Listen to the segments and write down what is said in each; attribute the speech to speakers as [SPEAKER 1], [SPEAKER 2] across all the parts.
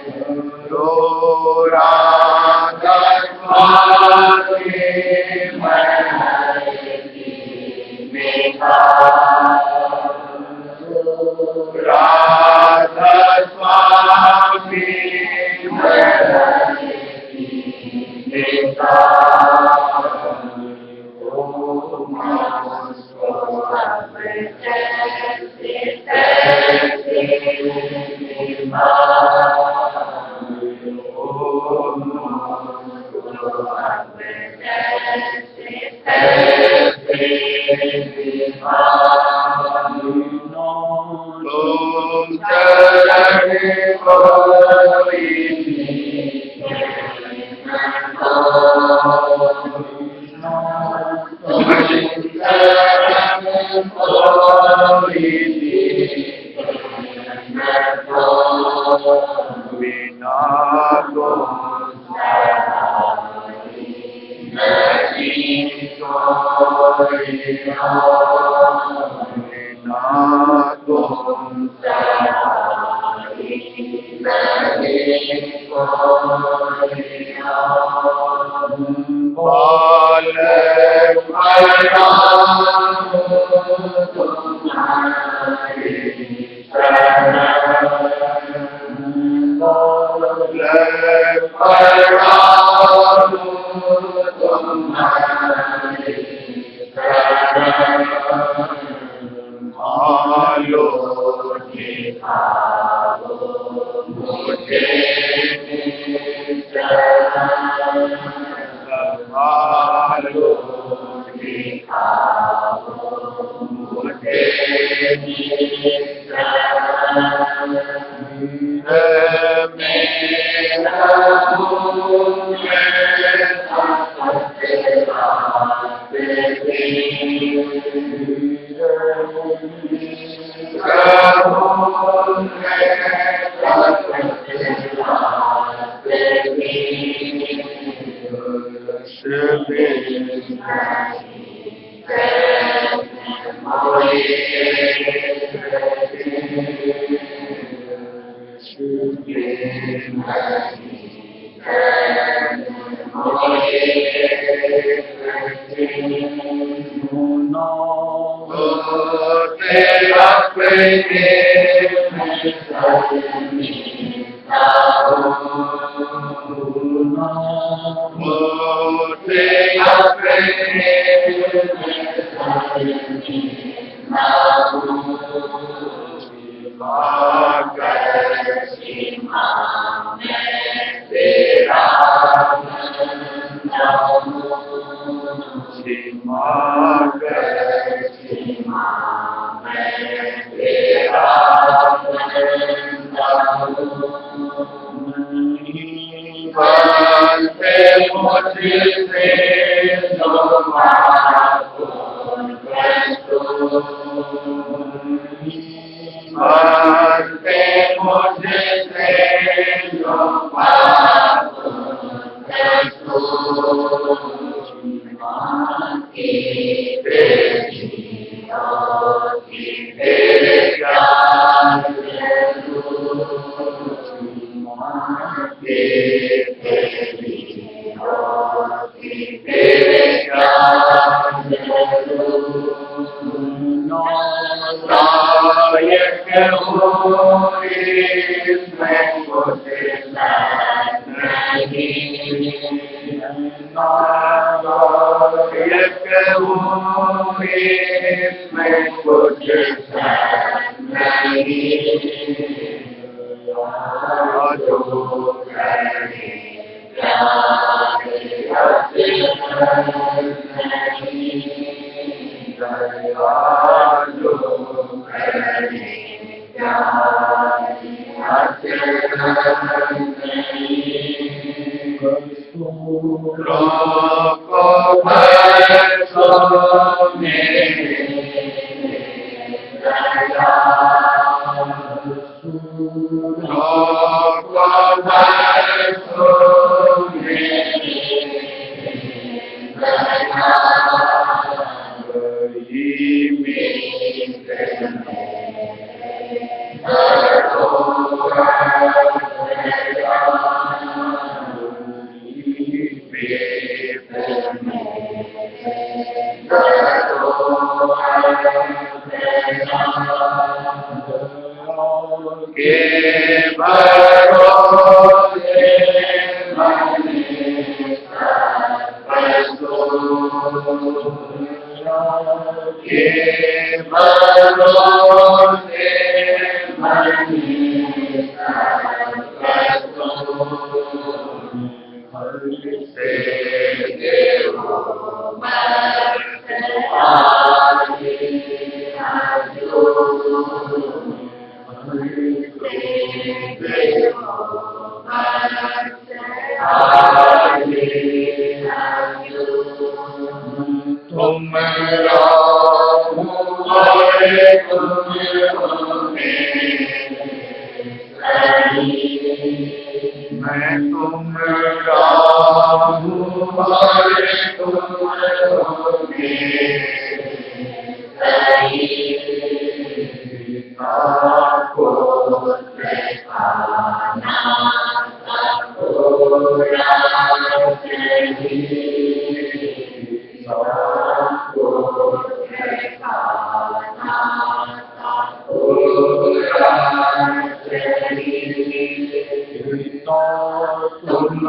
[SPEAKER 1] जो राधा स्वामी राधा स्वामी के भरोसे मने सर्वसो के भरोसे मने सर्वसो से देवो मर्त्य आदि आजो तुम राम हरे तुम मैं तुम राम हरे तुम आपको तुम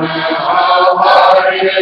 [SPEAKER 1] हमारे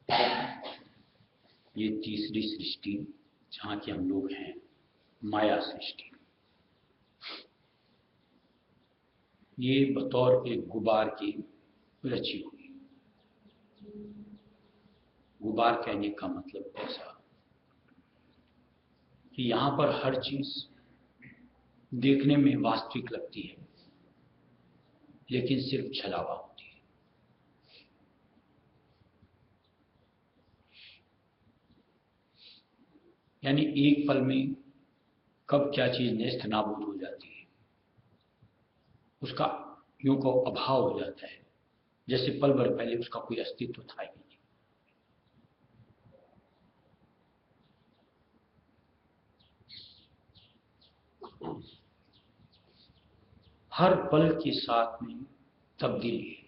[SPEAKER 2] ये तीसरी सृष्टि जहां के हम लोग हैं, माया सृष्टि। ये बतौर एक गुबार की रची हुई। गुबार कहने का मतलब ऐसा कि यहां पर हर चीज देखने में वास्तविक लगती है, लेकिन सिर्फ छलावा होती है। यानी एक पल में कब क्या चीज नेस्त नाबूद हो जाती है, उसका यूं को अभाव हो जाता है, जैसे पल भर पहले उसका कोई अस्तित्व था ही नहीं। हर पल के साथ में तब्दीली है।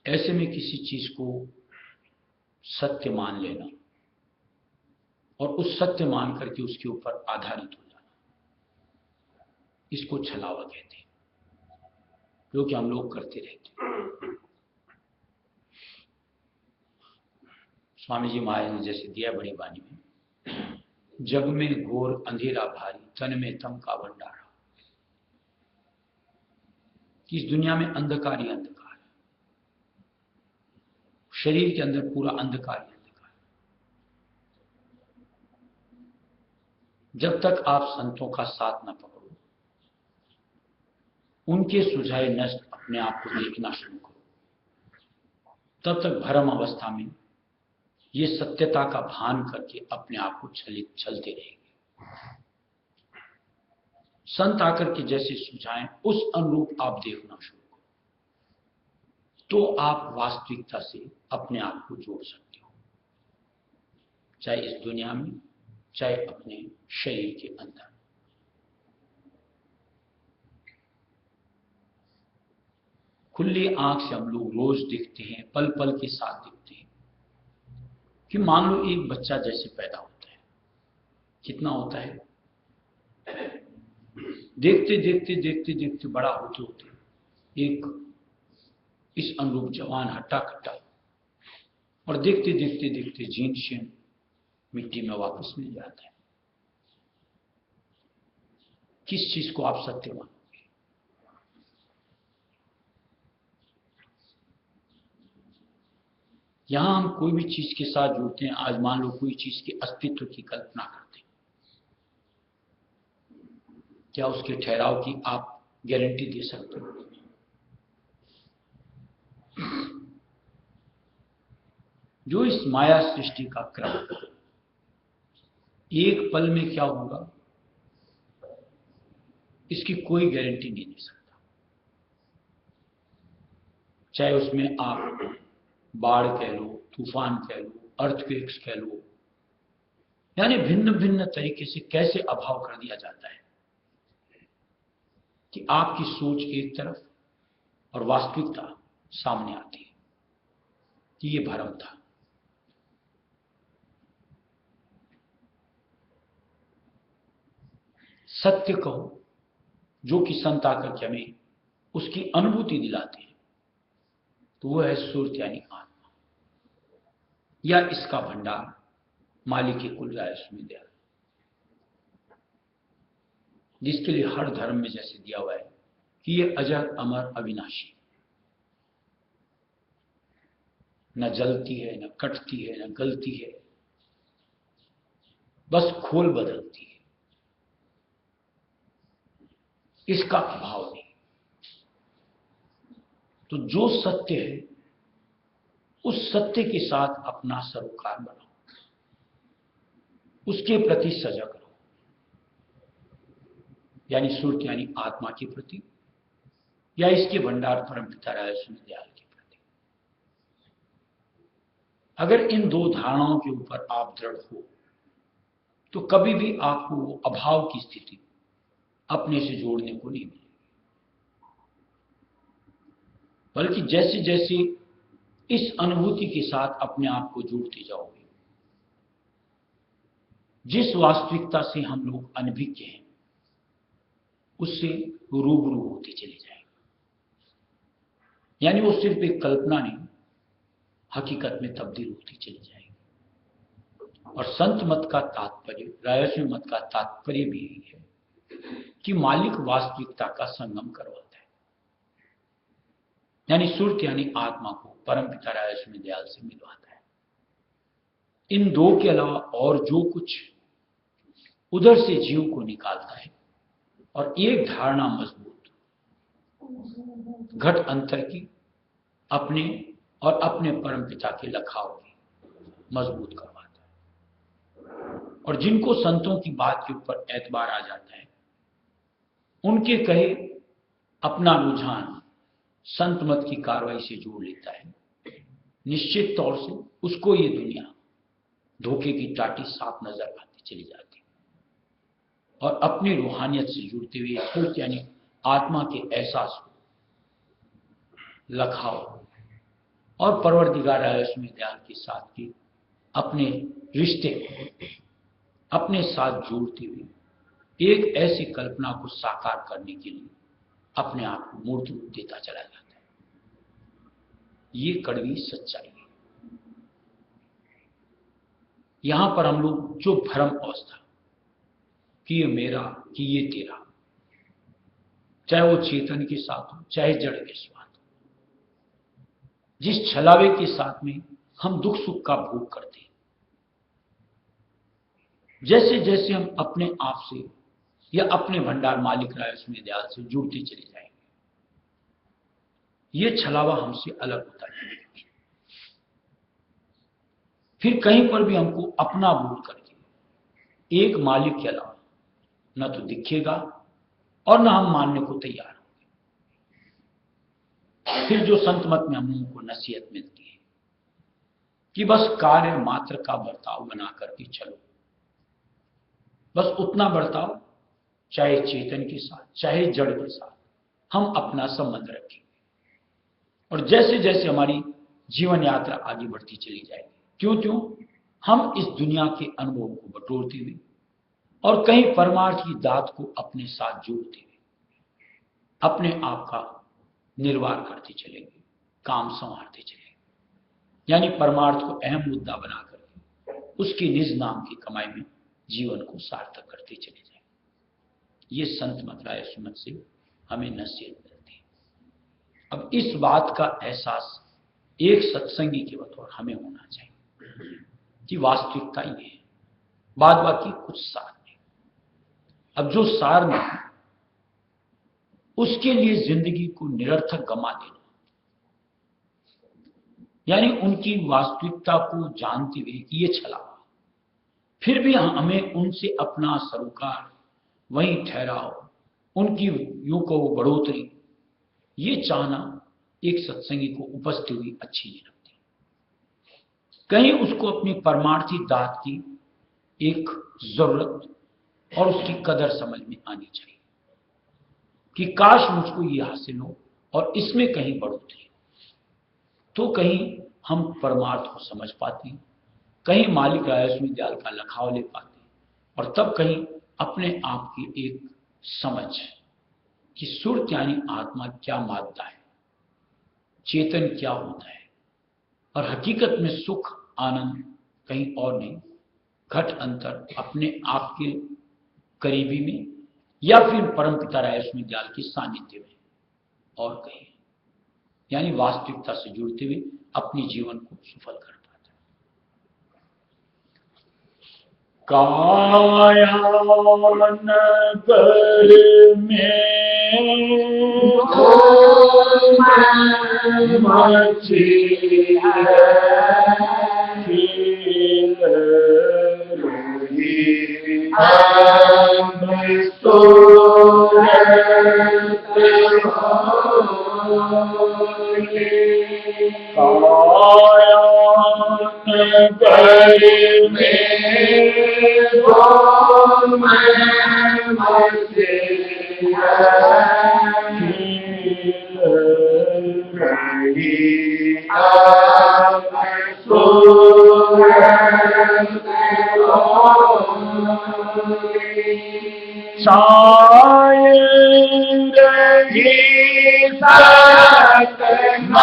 [SPEAKER 2] ऐसे में किसी चीज को सत्य मान लेना और उस सत्य मान करके उसके ऊपर आधारित हो जाना, इसको छलावा कहते हैं, जो कि हम लोग करते रहते हैं। स्वामी जी महाराज ने जैसे दिया बड़ी वाणी में, जग में घोर अंधेरा भारी, तन में तम का भंडारा। कि इस दुनिया में अंधकार ही अंधकार है, शरीर के अंदर पूरा अंधकार ही अंधकार है। जब तक आप संतों का साथ न पकड़ो, उनके सुझाए नष्ट अपने आप को देखना शुरू करो, तब तक भ्रम अवस्था में ये सत्यता का भान करके अपने आप को छलते रहेंगे। संत आकर के जैसे सुझाएं उस अनुरूप आप देखना शुरू करो, तो आप वास्तविकता से अपने आप को जोड़ सकते हो, चाहे इस दुनिया में, चाहे अपने शरीर के अंदर। खुली आंख से हम लोग रोज देखते हैं, पल पल के साथ देखते हैं कि मान लो एक बच्चा जैसे पैदा होता है, कितना होता है, देखते देखते देखते देखते बड़ा होते होते एक इस अनुरूप जवान हट्टा कट्टा, और देखते देखते देखते जीन शीन मिट्टी में वापस मिल जाता है। किस चीज को आप सत्य मानोगे? यहां हम कोई भी चीज के साथ जुड़ते हैं। आज मान लो कोई चीज के अस्तित्व की कल्पना करते हैं, क्या उसके ठहराव की आप गारंटी दे सकते हो? जो इस माया सृष्टि का क्रम, एक पल में क्या होगा इसकी कोई गारंटी नहीं दे सकता। चाहे उसमें आप बाढ़ कह लो, तूफान कह लो, अर्थक्वेक्स कह लो, यानी भिन्न भिन्न तरीके से कैसे अभाव कर दिया जाता है कि आपकी सोच एक तरफ और वास्तविकता सामने आती है कि ये भ्रम था। सत्य कहो, जो कि संत आकर के हमें उसकी अनुभूति दिलाते हैं, तो वह है सुरत यानी आत्मा, या इसका भंडार मालिक कुल राय में दिया, जिसके लिए हर धर्म में जैसे दिया हुआ है कि ये अजर अमर अविनाशी, न जलती है, न कटती है, न गलती है, बस खोल बदलती है, इसका अभाव नहीं। तो जो सत्य है उस सत्य के साथ अपना सरोकार बनाओ, उसके प्रति सजग रहो, यानी सुरत यानी आत्मा के प्रति, या इसके भंडार परम पिता दयाल के प्रति। अगर इन दो धारणाओं के ऊपर आप दृढ़ हो तो कभी भी आपको वो अभाव की स्थिति अपने से जोड़ने को नहीं मिलेगी, बल्कि जैसे जैसे इस अनुभूति के साथ अपने आप को जोड़ते जाओगे, जिस वास्तविकता से हम लोग अनभिज्ञ हैं उससे रूबरू होते चले जाएंगे। यानी वो सिर्फ एक कल्पना नहीं, हकीकत में तब्दील होती चली जाएगी। और संत मत का तात्पर्य, राजस्व मत का तात्पर्य भी यही है कि मालिक वास्तविकता का संगम करवाता है, यानी सुरत यानी आत्मा को परमपिता राजस्व दयाल से मिलवाता है। इन दो के अलावा और जो कुछ उधर से जीव को निकालता है और एक धारणा मजबूत घट अंतर की अपने और अपने परमपिता के लखाव की मजबूत करवाता है। और जिनको संतों की बात के ऊपर एतबार आ जाता है, उनके कहे अपना रुझान संत मत की कार्रवाई से जोड़ लेता है, निश्चित तौर से उसको ये दुनिया धोखे की टाटी साफ नजर आती चली जाती और अपनी रूहानियत से जुड़ते हुए सुरत यानी आत्मा के एहसास को, लखाव और परवरदिगार राजस्व दयाल के साथ के अपने रिश्ते अपने साथ जोड़ते हुए एक ऐसी कल्पना को साकार करने के लिए अपने आप को मूर्त रूप देता चला जाता है। ये कड़वी सच्चाई है। यहां पर हम लोग जो भ्रम अवस्था कि ये मेरा, कि ये तेरा, चाहे वो चेतन के साथ हो चाहे जड़ के साथ हो, जिस छलावे के साथ में हम दुख सुख का भोग करते हैं, जैसे जैसे हम अपने आप से या अपने भंडार मालिक राजस्व दयाल से जुड़ते चले जाएंगे, ये छलावा हमसे अलग होता जाएगा। फिर कहीं पर भी हमको अपना भूल करके एक मालिक के अलावा न तो दिखेगा और न हम मानने को तैयार होंगे। फिर जो संत मत में हम लोगों को नसीहत मिलती है कि बस कार्य मात्र का बर्ताव बना करके चलो, बस उतना बर्ताव चाहे चेतन के साथ चाहे जड़ के साथ हम अपना संबंध रखेंगे। और जैसे जैसे हमारी जीवन यात्रा आगे बढ़ती चली जाएगी, क्यों हम इस दुनिया के अनुभव को बटोरते हुए और कहीं परमार्थ की दात को अपने साथ जोड़ते हुए अपने आप का निर्वाह करते चलेंगे, काम संवारते चलेंगे, यानी परमार्थ को अहम मुद्दा बनाकर उसके निज नाम की कमाई में जीवन को सार्थक करते चले जाएंगे। ये संत मत राजस्व मत से हमें नसीहत मिलती है। अब इस बात का एहसास एक सत्संगी के बतौर हमें होना चाहिए कि वास्तविकता ये है, बाद बाकी कुछ सार नहीं। अब जो सार नहीं, उसके लिए जिंदगी को निरर्थक गमा देना, यानी उनकी वास्तविकता को जानते हुए कि ये छला, फिर भी हमें उनसे अपना सरोकार वहीं ठहराओ, उनकी यूं को बढ़ोतरी, ये चाहना एक सत्संगी को उपस्थित हुई अच्छी नहीं लगती। कहीं उसको अपनी परमार्थी दात की एक जरूरत और उसकी कदर समझ में आनी चाहिए कि काश मुझको ये हासिल हो और इसमें कहीं बढ़ोतरी, तो कहीं हम परमार्थ को समझ पाते हैं, कहीं मालिक राजस्व दयाल का लखाव ले पाते हैं, और तब कहीं अपने आप की एक समझ कि सुरत यानी आत्मा क्या मानता है, चेतन क्या होता है, और हकीकत में सुख आनंद कहीं और नहीं, घट अंतर अपने आप के करीबी में या फिर परमपिता राजस्व दयाल के सानिध्य में और कहीं, यानी वास्तविकता से जुड़ते हुए अपने जीवन को सफल कर पाता है। कायानगर में मची है खील रोही, हम सूरत होए, कायानगर में मची है खील रोही, हम सूरत शायर ही सतना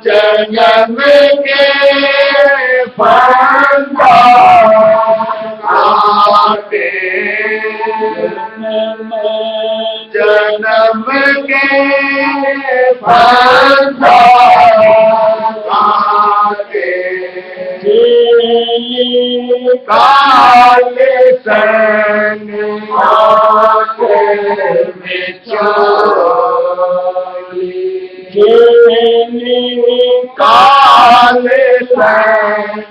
[SPEAKER 1] जन्म के फंदा के फंसाते काले सन आते बिचौली काले सन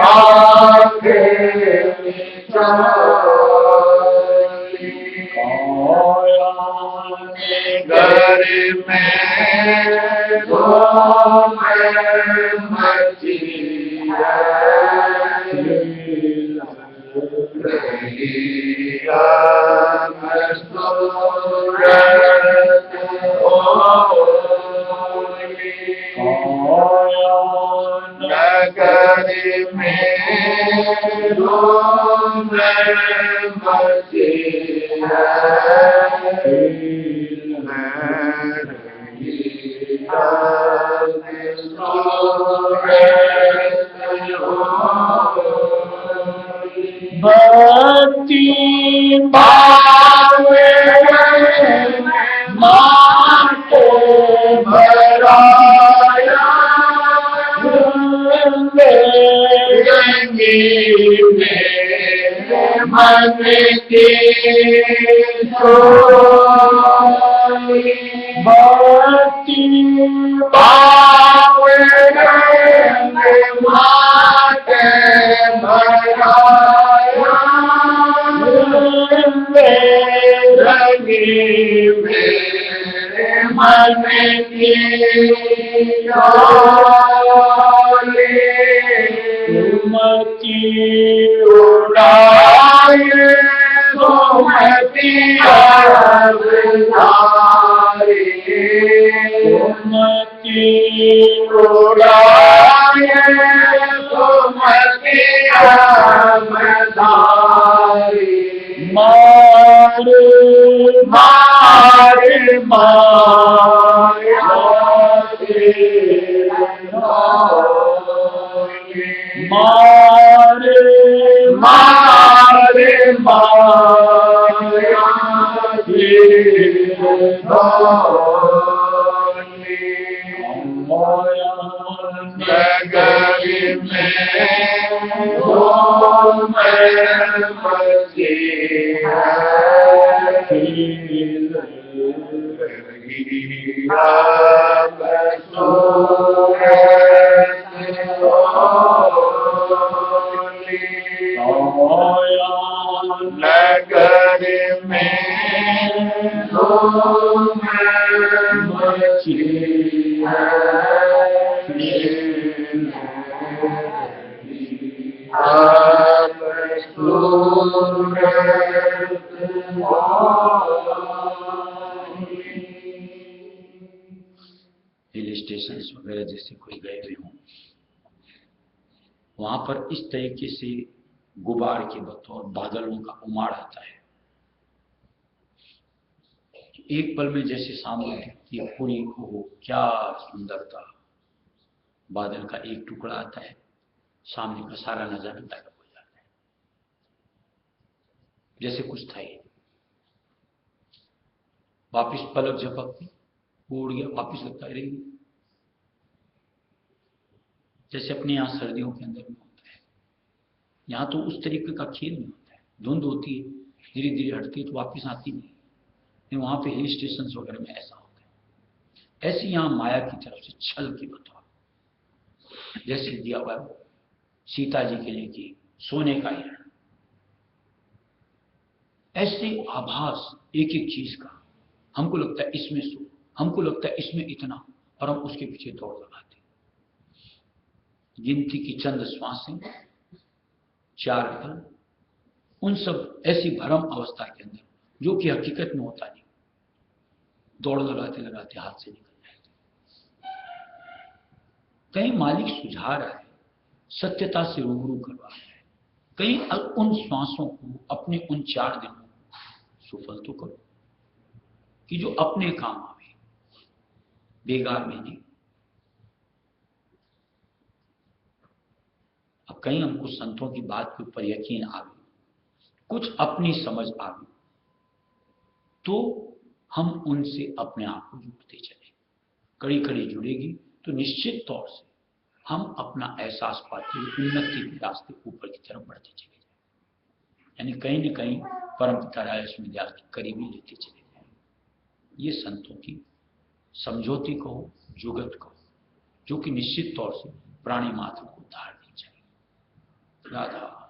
[SPEAKER 1] आते बिचौली घर में धूम मची है नगर में धूम मची भक्ति भावे माते भराया रंगी मेरे मन की सोई भक्ति भावे माते भराया रंगी मेरे मन की डोली सुमति उड़ाए सुमति अवतारी सुमति उड़ाए सुमति अवतारी मारे मारे माया मारे मारे माया नगर में धूम मची है नगर में धूम मची है
[SPEAKER 2] हिल स्टेशन वगैरह जैसे कोई गए हुए हों, वहां पर इस तरीके से गुबार के बतौर बादलों का उमाड़ आता है। एक पल में जैसे सामने दिखती है पूरी हो, क्या सुंदरता। बादल का एक टुकड़ा आता है, सामने का सारा नजारा गायब हो जाता है, जैसे कुछ था ही। वापिस पलक झपकती, उड़ गया, वापिस लगता है रहेगी। जैसे अपने यहाँ सर्दियों के अंदर में होता है, यहाँ तो उस तरीके का खेल नहीं होता है। धुंध होती है, धीरे धीरे हटती है तो वापिस आती नहीं। वहां पे हिल स्टेशन वगैरह में ऐसा होता है। ऐसी यहाँ माया की तरफ से छल की बतौर जैसे दिया हुआ सीता जी के लिए कि सोने का हिरण, ऐसे आभास एक एक चीज का। हमको लगता है इसमें सो, हमको लगता है इसमें इतना, और हम उसके पीछे दौड़ लगाते। गिनती की चंद श्वासें, 4 पल, उन सब ऐसी भ्रम अवस्था के अंदर जो कि हकीकत में होता नहीं, दौड़ लगाते लगाते हाथ से निकल जाते। कहीं मालिक सुझा रहा है, सत्यता से रूबरू करवा रहा है, कहीं उन श्वासों को, अपने उन 4 दिनों को सफल तो करो कि जो अपने काम आवे, बेगार में नहीं। अब कहीं हमको संतों की बात के ऊपर यकीन आवे, कुछ अपनी समझ आवे, तो हम उनसे अपने आप को जोड़ते चले। कड़ी कड़ी जुड़ेगी तो निश्चित तौर से हम अपना एहसास पाते हुए उन्नति के रास्ते ऊपर की तरफ बढ़ते चले जाए, यानी कहीं न कहीं परम पिता राजेश विद्यास की करीबी लेते चले जाए। ये संतों की समझौती कहो, जुगत कहो, जो कि निश्चित तौर से प्राणी मात्र को उद्धार दी जाए। राधा बार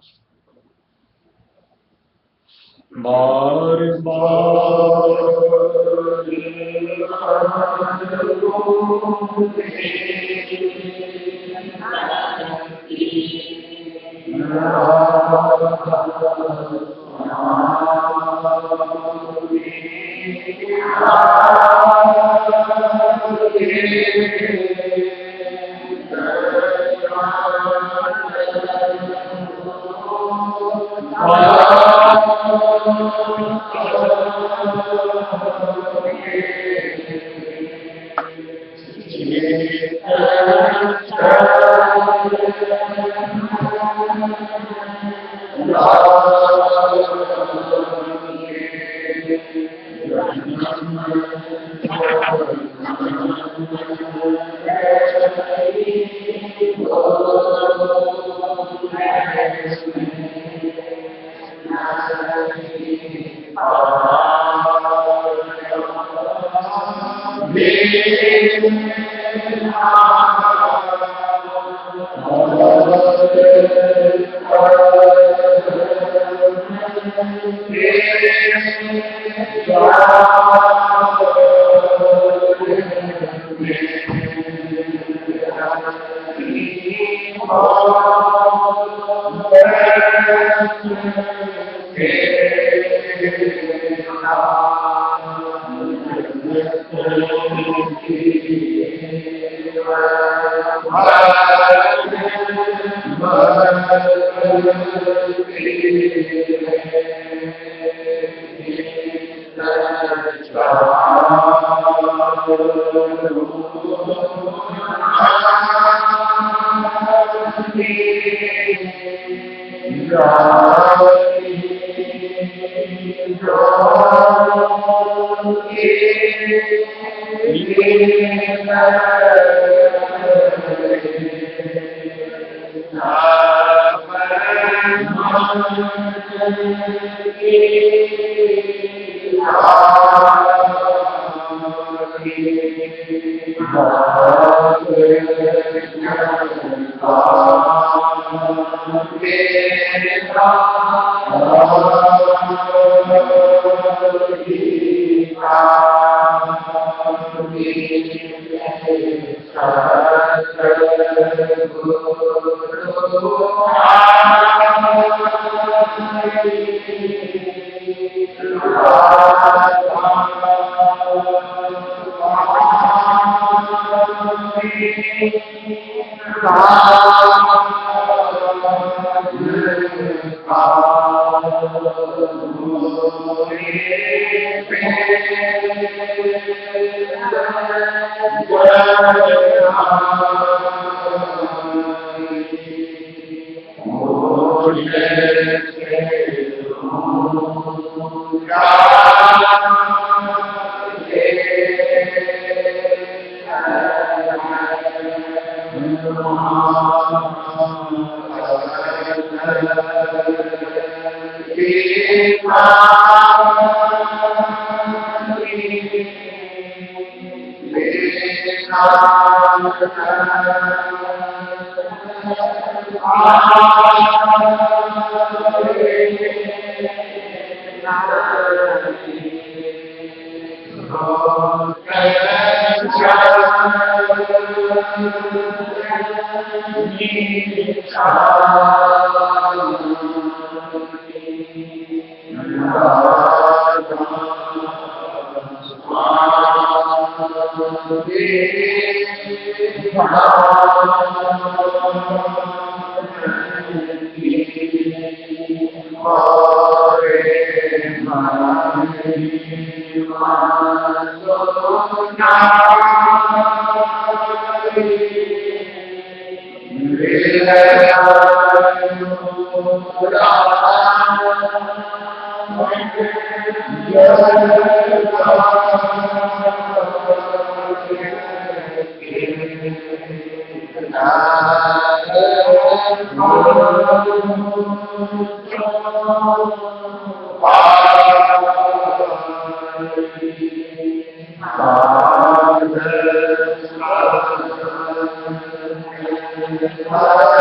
[SPEAKER 1] Father,